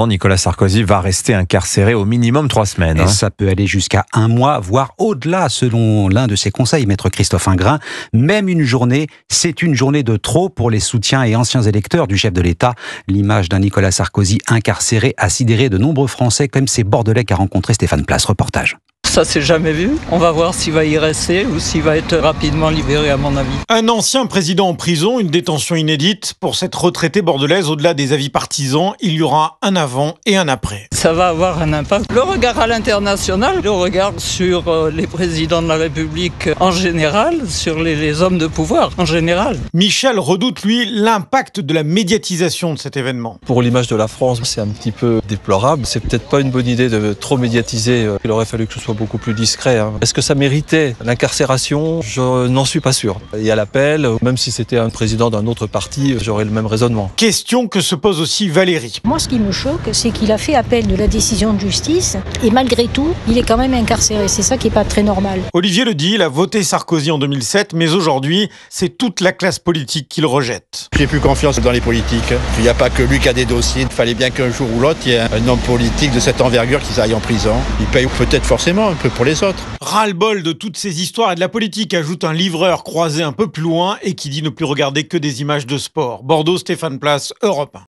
Nicolas Sarkozy va rester incarcéré au minimum 3 semaines. Et ça peut aller jusqu'à 1 mois, voire au-delà, selon l'un de ses conseils, maître Christophe Ingrand. Même une journée, c'est une journée de trop pour les soutiens et anciens électeurs du chef de l'État. L'image d'un Nicolas Sarkozy incarcéré a sidéré de nombreux Français, comme ces Bordelais qu'a rencontré Stéphane Place. Reportage. Ça s'est jamais vu. On va voir s'il va y rester ou s'il va être rapidement libéré, à mon avis. Un ancien président en prison, une détention inédite. Pour cette retraitée bordelaise, au-delà des avis partisans, il y aura un avant et un après. Ça va avoir un impact. Le regard à l'international, le regard sur les présidents de la République en général, sur les hommes de pouvoir en général. Michel redoute, lui, l'impact de la médiatisation de cet événement. Pour l'image de la France, c'est un petit peu déplorable. C'est peut-être pas une bonne idée de trop médiatiser. Il aurait fallu que ce soit beaucoup plus discret. Est-ce que ça méritait l'incarcération? Je n'en suis pas sûr. Il y a l'appel, même si c'était un président d'un autre parti, j'aurais le même raisonnement. Question que se pose aussi Valérie. Moi, ce qui me choque, c'est qu'il a fait appel de la décision de justice et malgré tout, il est quand même incarcéré. C'est ça qui n'est pas très normal. Olivier le dit, il a voté Sarkozy en 2007, mais aujourd'hui, c'est toute la classe politique qui le rejette. J'ai plus confiance dans les politiques. Il n'y a pas que lui qui a des dossiers. Il fallait bien qu'un jour ou l'autre, il y ait un homme politique de cette envergure qui aille en prison. Il paye peut-être forcément un peu pour les autres. Ras-le-bol de toutes ces histoires et de la politique, ajoute un livreur croisé un peu plus loin et qui dit ne plus regarder que des images de sport. Bordeaux, Stéphane Place, Europe 1.